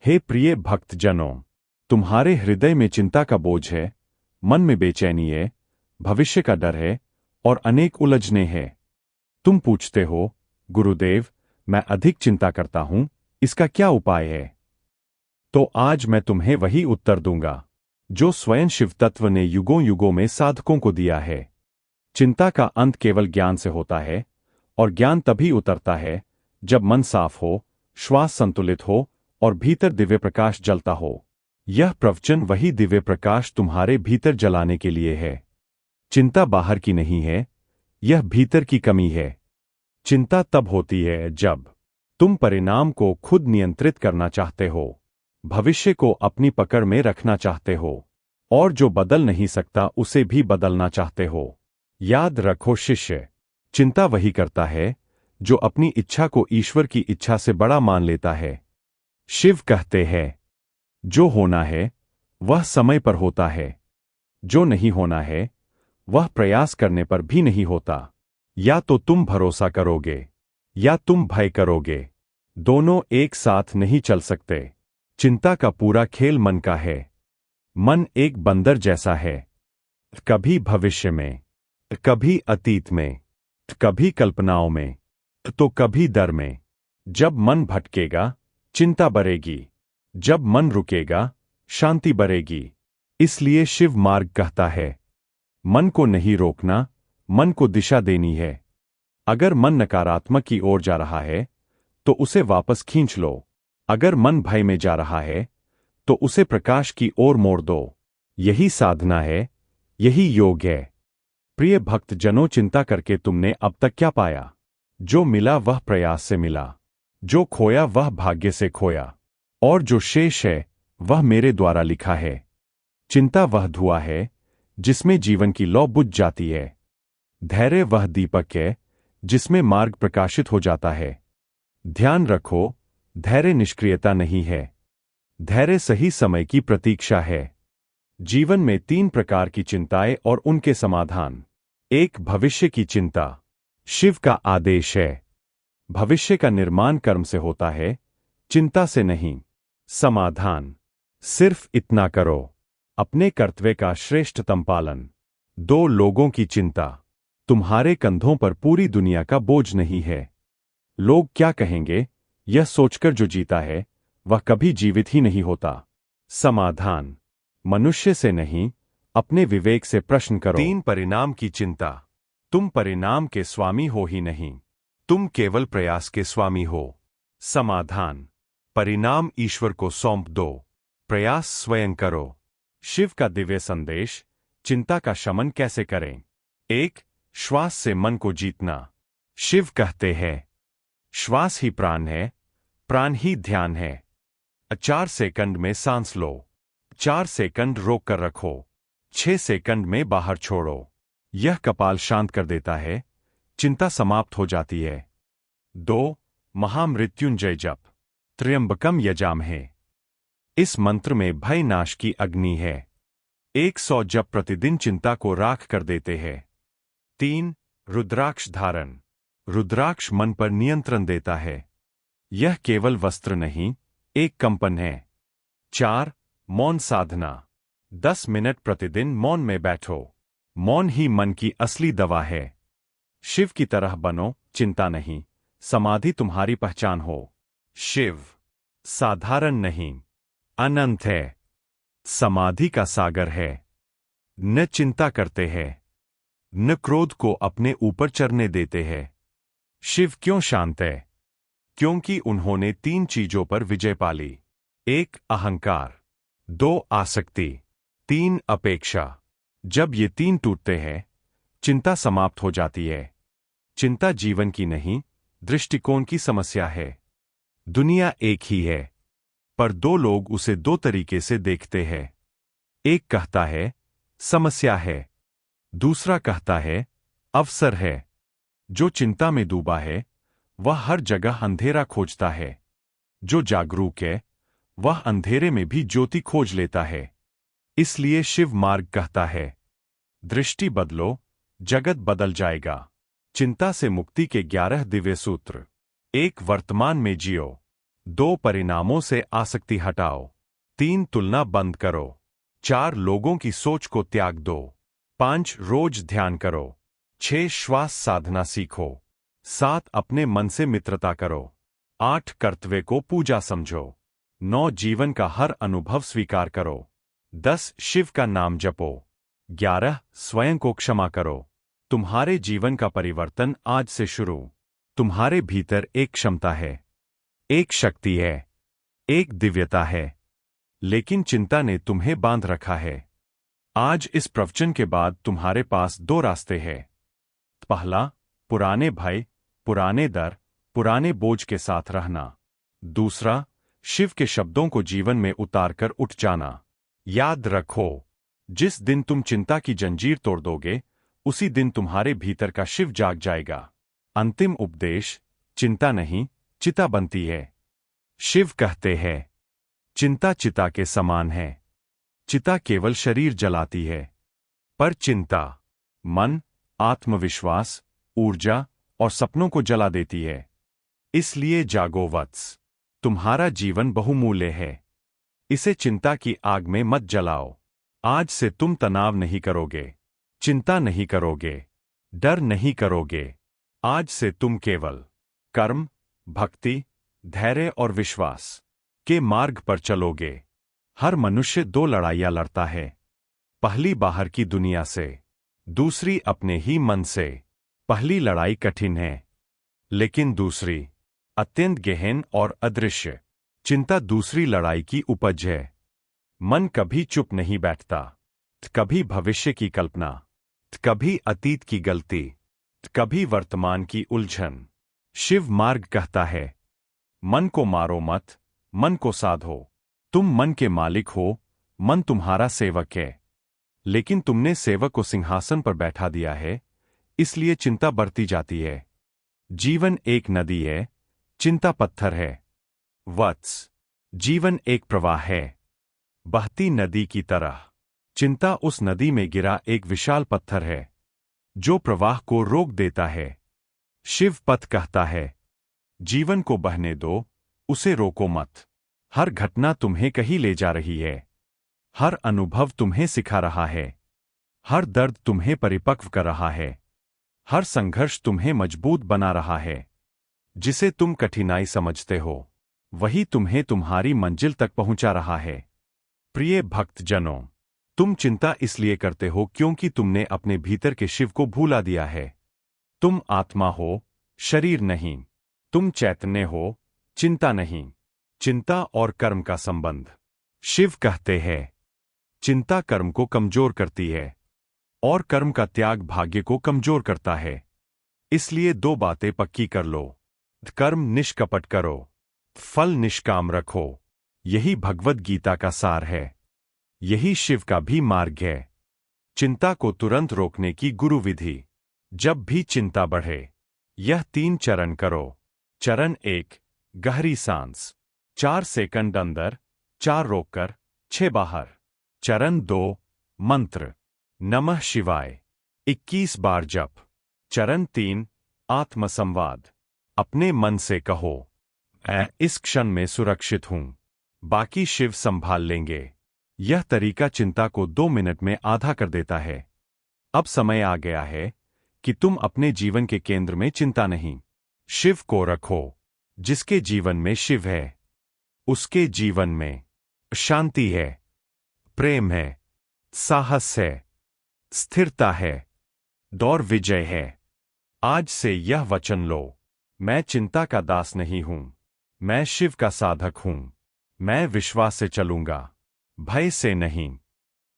हे प्रिय भक्तजनों, तुम्हारे हृदय में चिंता का बोझ है, मन में बेचैनी है, भविष्य का डर है और अनेक उलझने हैं। तुम पूछते हो, गुरुदेव, मैं अधिक चिंता करता हूं, इसका क्या उपाय है? तो आज मैं तुम्हें वही उत्तर दूंगा जो स्वयं शिव तत्व ने युगों युगों में साधकों को दिया है। चिंता का अंत केवल ज्ञान से होता है, और ज्ञान तभी उतरता है जब मन साफ हो, श्वास संतुलित हो और भीतर दिव्य प्रकाश जलता हो। यह प्रवचन वही दिव्य प्रकाश तुम्हारे भीतर जलाने के लिए है। चिंता बाहर की नहीं है, यह भीतर की कमी है। चिंता तब होती है जब तुम परिणाम को खुद नियंत्रित करना चाहते हो, भविष्य को अपनी पकड़ में रखना चाहते हो, और जो बदल नहीं सकता उसे भी बदलना चाहते हो। याद रखो शिष्य, चिंता वही करता है जो अपनी इच्छा को ईश्वर की इच्छा से बड़ा मान लेता है। शिव कहते हैं, जो होना है वह समय पर होता है, जो नहीं होना है वह प्रयास करने पर भी नहीं होता। या तो तुम भरोसा करोगे या तुम भय करोगे, दोनों एक साथ नहीं चल सकते। चिंता का पूरा खेल मन का है। मन एक बंदर जैसा है, कभी भविष्य में, कभी अतीत में, कभी कल्पनाओं में, तो कभी डर में। जब मन भटकेगा, चिंता बढ़ेगी। जब मन रुकेगा, शांति बढ़ेगी। इसलिए शिव मार्ग कहता है, मन को नहीं रोकना, मन को दिशा देनी है। अगर मन नकारात्मक की ओर जा रहा है तो उसे वापस खींच लो। अगर मन भय में जा रहा है तो उसे प्रकाश की ओर मोड़ दो। यही साधना है, यही योग है। प्रिय भक्तजनों, चिंता करके तुमने अब तक क्या पाया? जो मिला वह प्रयास से मिला, जो खोया वह भाग्य से खोया, और जो शेष है वह मेरे द्वारा लिखा है। चिंता वह धुआं है जिसमें जीवन की लौ बुझ जाती है। धैर्य वह दीपक है जिसमें मार्ग प्रकाशित हो जाता है। ध्यान रखो, धैर्य निष्क्रियता नहीं है, धैर्य सही समय की प्रतीक्षा है। जीवन में 3 प्रकार की चिंताएं और उनके समाधान। 1. भविष्य की चिंता। शिव का आदेश है, भविष्य का निर्माण कर्म से होता है, चिंता से नहीं। समाधान: सिर्फ इतना करो, अपने कर्तव्य का श्रेष्ठतम पालन। 2. लोगों की चिंता। तुम्हारे कंधों पर पूरी दुनिया का बोझ नहीं है। लोग क्या कहेंगे, यह सोचकर जो जीता है वह कभी जीवित ही नहीं होता। समाधान: मनुष्य से नहीं, अपने विवेक से प्रश्न करो। 3. परिणाम की चिंता। तुम परिणाम के स्वामी हो ही नहीं, तुम केवल प्रयास के स्वामी हो। समाधान: परिणाम ईश्वर को सौंप दो, प्रयास स्वयं करो। शिव का दिव्य संदेश, चिंता का शमन कैसे करें। 1. श्वास से मन को जीतना। शिव कहते हैं, श्वास ही प्राण है, प्राण ही ध्यान है। 4 सेकंड में सांस लो, 4 सेकंड रोक कर रखो, 6 सेकंड में बाहर छोड़ो। यह कपाल शांत कर देता है, चिंता समाप्त हो जाती है। 2. महामृत्युंजय जप। त्र्यंबकम यजामहे। इस मंत्र में भय नाश की अग्नि है। 100 जप प्रतिदिन चिंता को राख कर देते हैं। 3. रुद्राक्ष धारण। रुद्राक्ष मन पर नियंत्रण देता है। यह केवल वस्त्र नहीं, एक कंपन है। 4. मौन साधना। 10 मिनट प्रतिदिन मौन में बैठो। मौन ही मन की असली दवा है। शिव की तरह बनो, चिंता नहीं, समाधि तुम्हारी पहचान हो। शिव साधारण नहीं, अनंत है, समाधि का सागर है। न चिंता करते हैं, न क्रोध को अपने ऊपर चढ़ने देते हैं। शिव क्यों शांत है? क्योंकि उन्होंने 3 चीजों पर विजय पाली। 1. अहंकार। 2. आसक्ति। 3. अपेक्षा। जब ये 3 टूटते हैं, चिंता समाप्त हो जाती है। चिंता जीवन की नहीं, दृष्टिकोण की समस्या है। दुनिया एक ही है, पर 2 लोग उसे 2 तरीके से देखते हैं। एक कहता है समस्या है, दूसरा कहता है अवसर है। जो चिंता में डूबा है वह हर जगह अंधेरा खोजता है। जो जागरूक है वह अंधेरे में भी ज्योति खोज लेता है। इसलिए शिव मार्ग कहता है, दृष्टि बदलो, जगत बदल जाएगा। चिंता से मुक्ति के 11 दिव्य सूत्र। 1. वर्तमान में जियो। 2 परिणामों से आसक्ति हटाओ। 3 तुलना बंद करो। 4 लोगों की सोच को त्याग दो। 5 रोज ध्यान करो। 6 श्वास साधना सीखो। 7 अपने मन से मित्रता करो। 8 कर्तव्य को पूजा समझो। 9 जीवन का हर अनुभव स्वीकार करो। 10 शिव का नाम जपो। 11 स्वयं को क्षमा करो। तुम्हारे जीवन का परिवर्तन आज से शुरू। तुम्हारे भीतर एक क्षमता है, एक शक्ति है, एक दिव्यता है, लेकिन चिंता ने तुम्हें बांध रखा है। आज इस प्रवचन के बाद तुम्हारे पास 2 रास्ते हैं। पहला, पुराने भय, पुराने डर, पुराने बोझ के साथ रहना। दूसरा, शिव के शब्दों को जीवन में उतारकर उठ जाना। याद रखो, जिस दिन तुम चिंता की जंजीर तोड़ दोगे, उसी दिन तुम्हारे भीतर का शिव जाग जाएगा। अंतिम उपदेश, चिंता नहीं, चिता बनती है। शिव कहते हैं, चिंता चिता के समान है। चिता केवल शरीर जलाती है, पर चिंता मन, आत्मविश्वास, ऊर्जा और सपनों को जला देती है। इसलिए जागो वत्स, तुम्हारा जीवन बहुमूल्य है। इसे चिंता की आग में मत जलाओ। आज से तुम तनाव नहीं करोगे, चिंता नहीं करोगे, डर नहीं करोगे। आज से तुम केवल कर्म, भक्ति, धैर्य और विश्वास के मार्ग पर चलोगे। हर मनुष्य 2 लड़ाइयां लड़ता है। पहली बाहर की दुनिया से, दूसरी अपने ही मन से। पहली लड़ाई कठिन है, लेकिन दूसरी अत्यंत गहन और अदृश्य। चिंता दूसरी लड़ाई की उपज है। मन कभी चुप नहीं बैठता। कभी भविष्य की कल्पना, कभी अतीत की गलती, कभी वर्तमान की उलझन। शिव मार्ग कहता है, मन को मारो मत, मन को साधो। तुम मन के मालिक हो, मन तुम्हारा सेवक है। लेकिन तुमने सेवक को सिंहासन पर बैठा दिया है, इसलिए चिंता बढ़ती जाती है। जीवन एक नदी है, चिंता पत्थर है। वत्स, जीवन एक प्रवाह है, बहती नदी की तरह। चिंता उस नदी में गिरा एक विशाल पत्थर है, जो प्रवाह को रोक देता है। शिव पथ कहता है, जीवन को बहने दो, उसे रोको मत। हर घटना तुम्हें कहीं ले जा रही है। हर अनुभव तुम्हें सिखा रहा है। हर दर्द तुम्हें परिपक्व कर रहा है। हर संघर्ष तुम्हें मजबूत बना रहा है। जिसे तुम कठिनाई समझते हो, वही तुम्हें तुम्हारी मंजिल तक पहुंचा रहा है। प्रिय भक्तजनों, तुम चिंता इसलिए करते हो क्योंकि तुमने अपने भीतर के शिव को भूला दिया है। तुम आत्मा हो, शरीर नहीं। तुम चैतन्य हो, चिंता नहीं। चिंता और कर्म का संबंध। शिव कहते हैं, चिंता कर्म को कमजोर करती है, और कर्म का त्याग भाग्य को कमजोर करता है। इसलिए 2 बातें पक्की कर लो। कर्म निष्कपट करो, फल निष्काम रखो। यही भगवद गीता का सार है। यही शिव का भी मार्ग है। चिंता को तुरंत रोकने की गुरु विधि। जब भी चिंता बढ़े, यह 3 चरण करो। चरण 1, गहरी सांस, 4 सेकंड अंदर, 4 रोककर, 6 बाहर। चरण 2, मंत्र नमः शिवाय, 21 बार जप। चरण 3, आत्मसंवाद, अपने मन से कहो, मैं इस क्षण में सुरक्षित हूं, बाकी शिव संभाल लेंगे। यह तरीका चिंता को 2 मिनट में आधा कर देता है। अब समय आ गया है कि तुम अपने जीवन के केंद्र में चिंता नहीं, शिव को रखो। जिसके जीवन में शिव है, उसके जीवन में शांति है, प्रेम है, साहस है, स्थिरता है, और विजय है। आज से यह वचन लो, मैं चिंता का दास नहीं हूं, मैं शिव का साधक हूं। मैं विश्वास से चलूंगा, भय से नहीं।